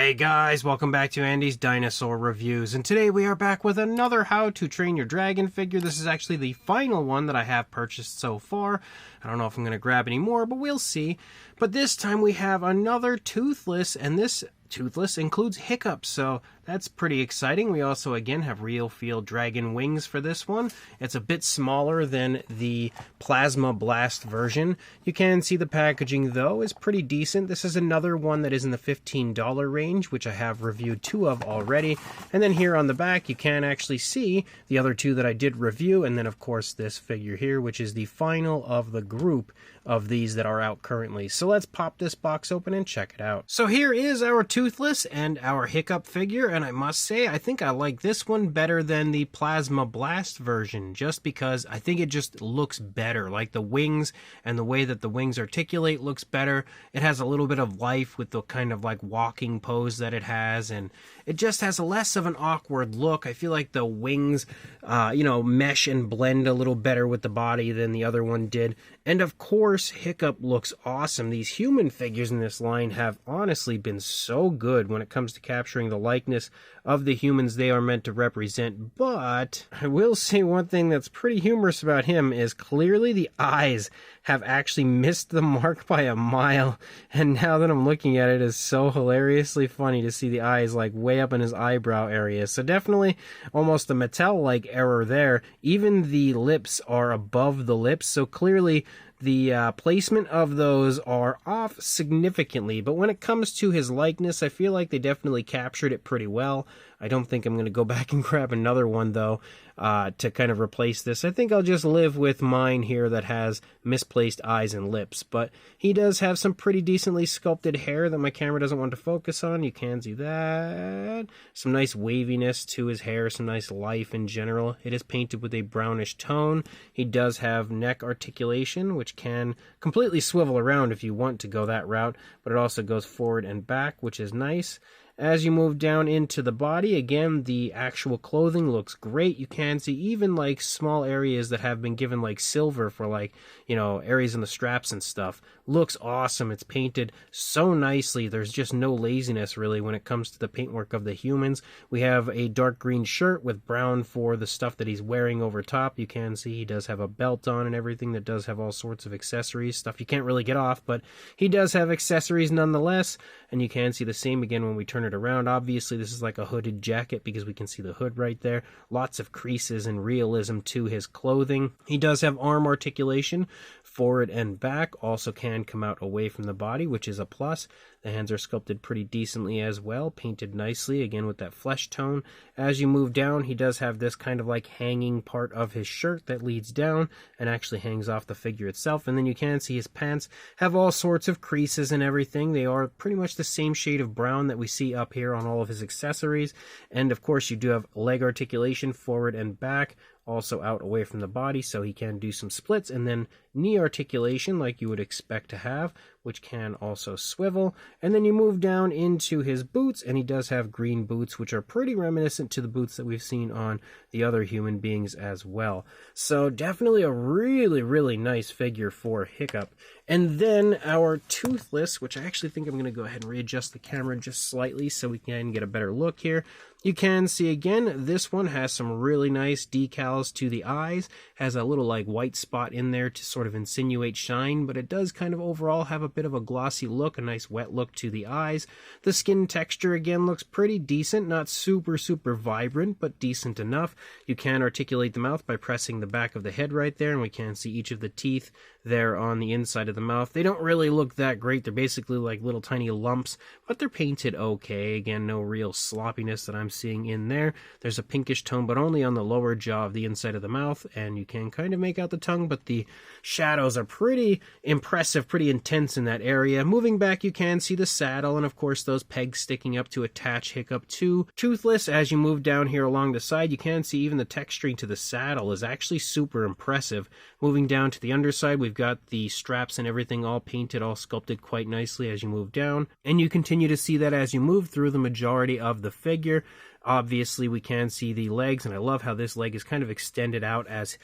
Hey guys, welcome back to Andy's Dinosaur Reviews, and today we are back with another How to Train Your Dragon figure. This is actually the final one that I have purchased so far. I don't know if I'm going to grab any more, but we'll see. But this time we have another Toothless, and this Toothless includes Hiccup, so that's pretty exciting. We also, again, have real feel dragon wings for this one. It's a bit smaller than the Plasma Blast version. You can see the packaging, though, is pretty decent. This is another one that is in the $15 range, which I have reviewed two of already. And then here on the back, you can actually see the other two that I did review, and then, of course, this figure here, which is the final of the group of these that are out currently. So let's pop this box open and check it out. So here is our Toothless and our Hiccup figure, and I must say I think I like this one better than the Plasma Blast version, just because I think it just looks better. Like the wings and the way that the wings articulate looks better. It has a little bit of life with the kind of like walking pose that it has, and it just has less of an awkward look. I feel like the wings, mesh and blend a little better with the body than the other one did. And of course, Hiccup looks awesome. These human figures in this line have honestly been so good when it comes to capturing the likeness of the humans they are meant to represent. But I will say one thing that's pretty humorous about him is clearly the eyes have actually missed the mark by a mile. And now that I'm looking at it, it's so hilariously funny to see the eyes like way up in his eyebrow area. So definitely almost a Mattel-like error there. Even the lips are above the lips, so clearly the placement of those are off significantly. But when it comes to his likeness, I feel like they definitely captured it pretty well. I don't think I'm going to go back and grab another one, though, to kind of replace this. I think I'll just live with mine here that has misplaced eyes and lips. But he does have some pretty decently sculpted hair that my camera doesn't want to focus on. You can see that. Some nice waviness to his hair, some nice life in general. It is painted with a brownish tone. He does have neck articulation, which can completely swivel around if you want to go that route, but it also goes forward and back, which is nice. As you move down into the body, again, the actual clothing looks great. You can see even like small areas that have been given like silver for like, areas in the straps and stuff. Looks awesome. It's painted so nicely. There's just no laziness really when it comes to the paintwork of the humans. We have a dark green shirt with brown for the stuff that he's wearing over top. You can see he does have a belt on and everything that does have all sorts of accessories, stuff you can't really get off, but he does have accessories nonetheless. And you can see the same again when we turn it around. Obviously, this is like a hooded jacket because we can see the hood right there. Lots of creases and realism to his clothing. He does have arm articulation forward and back, also can come out away from the body, which is a plus. The hands are sculpted pretty decently as well, painted nicely, again with that flesh tone. As you move down, he does have this kind of like hanging part of his shirt that leads down and actually hangs off the figure itself. And then you can see his pants have all sorts of creases and everything. They are pretty much the same shade of brown that we see up here on all of his accessories. And of course, you do have leg articulation forward and back, also out away from the body, so he can do some splits, and then knee articulation like you would expect to have, which can also swivel. And then you move down into his boots, and he does have green boots, which are pretty reminiscent to the boots that we've seen on the other human beings as well. So definitely a really, really nice figure for Hiccup. And then our Toothless, which I actually think I'm going to go ahead and readjust the camera just slightly so we can get a better look here. You can see again, this one has some really nice decals to the eyes, has a little like white spot in there to sort of insinuate shine, but it does kind of overall have a bit of a glossy look, a nice wet look to the eyes. The skin texture again looks pretty decent, not super vibrant, but decent enough. You can articulate the mouth by pressing the back of the head right there, and we can see each of the teeth there on the inside of the mouth. They don't really look that great. They're basically like little tiny lumps, but they're painted okay. Again, no real sloppiness that I'm seeing in there. There's a pinkish tone, but only on the lower jaw of the inside of the mouth, and you can kind of make out the tongue, but the shadows are pretty impressive, pretty intense in that area. Moving back, you can see the saddle, and of course those pegs sticking up to attach Hiccup to Toothless. As you move down here along the side, you can see even the texturing to the saddle is actually super impressive. Moving down to the underside, we've got the straps and everything all painted, all sculpted quite nicely as you move down, and you continue to see that as you move through the majority of the figure. Obviously, we can see the legs, and I love how this leg is kind of extended out as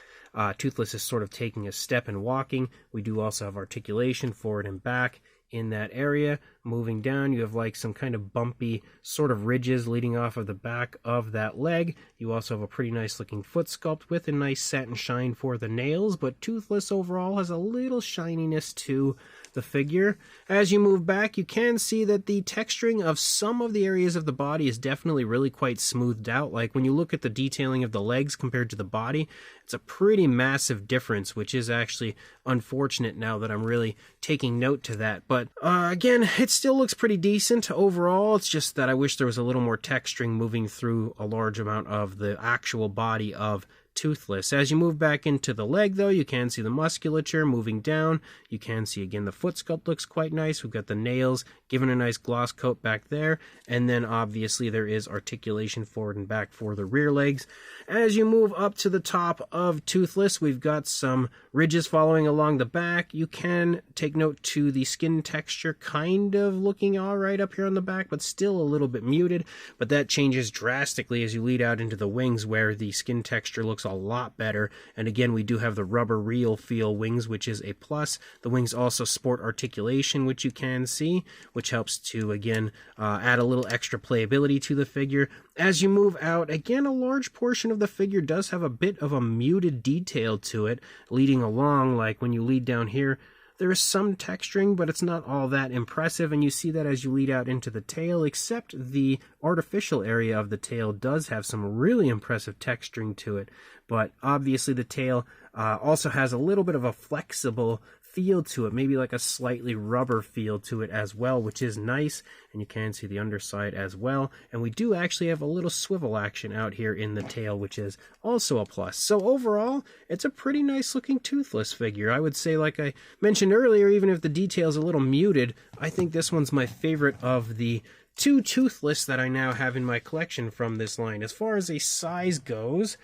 Toothless is sort of taking a step and walking. We do also have articulation forward and back in that area. Moving down, you have like some kind of bumpy sort of ridges leading off of the back of that leg. You also have a pretty nice looking foot sculpt with a nice satin shine for the nails, but Toothless overall has a little shininess to the figure. As you move back, you can see that the texturing of some of the areas of the body is definitely really quite smoothed out. Like when you look at the detailing of the legs compared to the body, it's a pretty massive difference, which is actually unfortunate now that I'm really taking note to that. But again, it still looks pretty decent overall. It's just that I wish there was a little more texturing moving through a large amount of the actual body of Toothless. As you move back into the leg, though, you can see the musculature moving down. You can see, again, the foot sculpt looks quite nice. We've got the nails given a nice gloss coat back there. And then, obviously, there is articulation forward and back for the rear legs. As you move up to the top of Toothless, we've got some ridges following along the back. You can take note to the skin texture kind of looking all right up here on the back, but still a little bit muted. But that changes drastically as you lead out into the wings, where the skin texture looks a lot better. And again, we do have the rubber real feel wings, which is a plus. The wings also sport articulation, which you can see, which helps to again add a little extra playability to the figure. As you move out, again, a large portion of the figure does have a bit of a muted detail to it leading along. Like when you lead down here, there is some texturing, but it's not all that impressive, and you see that as you lead out into the tail, except the artificial area of the tail does have some really impressive texturing to it. But obviously the tail also has a little bit of a flexible feel to it, maybe like a slightly rubber feel to it as well, which is nice. And you can see the underside as well. And we do actually have a little swivel action out here in the tail, which is also a plus. So overall, it's a pretty nice looking Toothless figure. I would say, like I mentioned earlier, even if the detail is a little muted, I think this one's my favorite of the two Toothless that I now have in my collection from this line. As far as a size goes,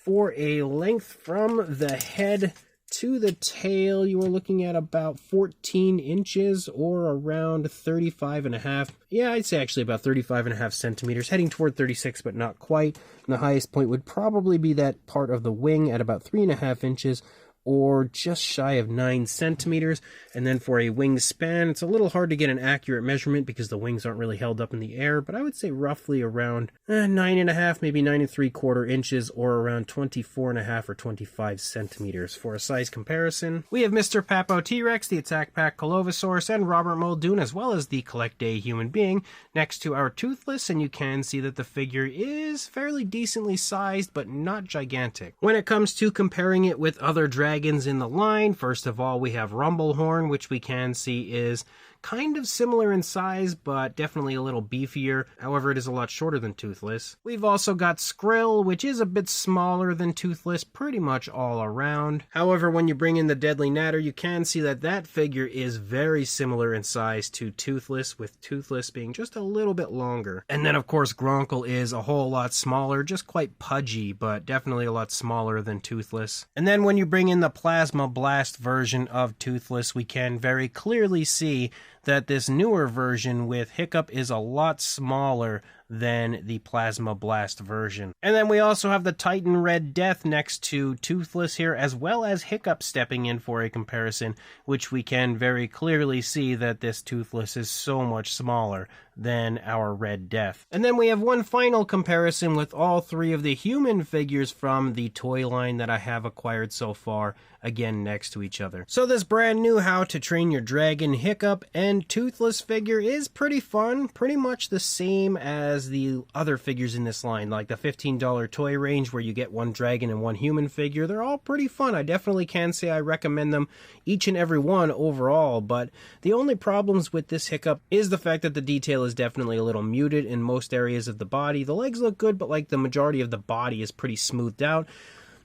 for a length from the head to the tail, you are looking at about 14 inches or around 35 and a half. Yeah, I'd say actually about 35 and a half centimeters, heading toward 36, but not quite. And the highest point would probably be that part of the wing at about 3.5 inches, or just shy of 9 centimeters. And then for a wingspan, it's a little hard to get an accurate measurement because the wings aren't really held up in the air, but I would say roughly around 9.5, maybe 9.75 inches, or around 24.5 or 25 centimeters. For a size comparison, we have Mr. Papo T-Rex, the Attack Pack Colovosaurus, and Robert Muldoon, as well as the Collect Day Human Being, next to our Toothless, and you can see that the figure is fairly decently sized, but not gigantic. When it comes to comparing it with other dragons in the line, first of all, we have Rumblehorn, which we can see is kind of similar in size, but definitely a little beefier. However, it is a lot shorter than Toothless. We've also got Skrill, which is a bit smaller than Toothless, pretty much all around. However, when you bring in the Deadly Natter, you can see that that figure is very similar in size to Toothless, with Toothless being just a little bit longer. And then, of course, Gronkle is a whole lot smaller, just quite pudgy, but definitely a lot smaller than Toothless. And then when you bring in the Plasma Blast version of Toothless, we can very clearly see that this newer version with Hiccup is a lot smaller than the Plasma Blast version. And then we also have the Titan Red Death next to Toothless here, as well as Hiccup stepping in for a comparison, which we can very clearly see that this Toothless is so much smaller than our Red Death. And then we have one final comparison with all three of the human figures from the toy line that I have acquired so far, again next to each other. So this brand new How to Train Your Dragon Hiccup and Toothless figure is pretty fun, pretty much the same as the other figures in this line, like the $15 toy range where you get one dragon and one human figure. They're all pretty fun. I definitely can say I recommend them, each and every one overall, but the only problems with this Hiccup is the fact that the detail is definitely a little muted in most areas of the body. The legs look good, but like the majority of the body is pretty smoothed out.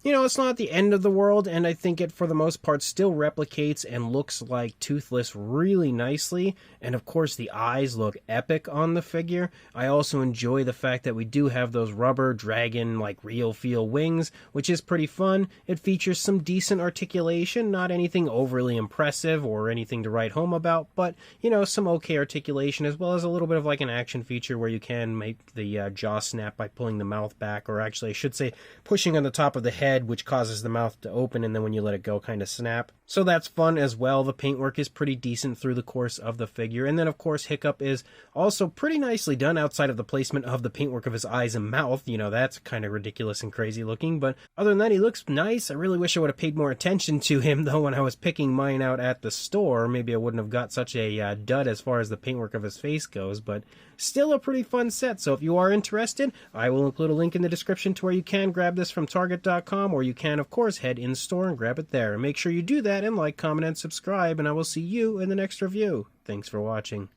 You know, it's not the end of the world, and I think it, for the most part, still replicates and looks like Toothless really nicely. And of course, the eyes look epic on the figure. I also enjoy the fact that we do have those rubber dragon, like, real feel wings, which is pretty fun. It features some decent articulation, not anything overly impressive or anything to write home about, but, you know, some okay articulation, as well as a little bit of like an action feature where you can make the jaw snap by pulling the mouth back, or actually, I should say, pushing on the top of the head head, which causes the mouth to open, and then when you let it go, kind of snap. So that's fun as well. The paintwork is pretty decent through the course of the figure. And then, of course, Hiccup is also pretty nicely done outside of the placement of the paintwork of his eyes and mouth. You know, that's kind of ridiculous and crazy looking. But other than that, he looks nice. I really wish I would have paid more attention to him, though, when I was picking mine out at the store. Maybe I wouldn't have got such a dud as far as the paintwork of his face goes. But still a pretty fun set. So if you are interested, I will include a link in the description to where you can grab this from Target.com, or you can, of course, head in store and grab it there. And make sure you do that and like, comment, and subscribe, and I will see you in the next review. Thanks for watching.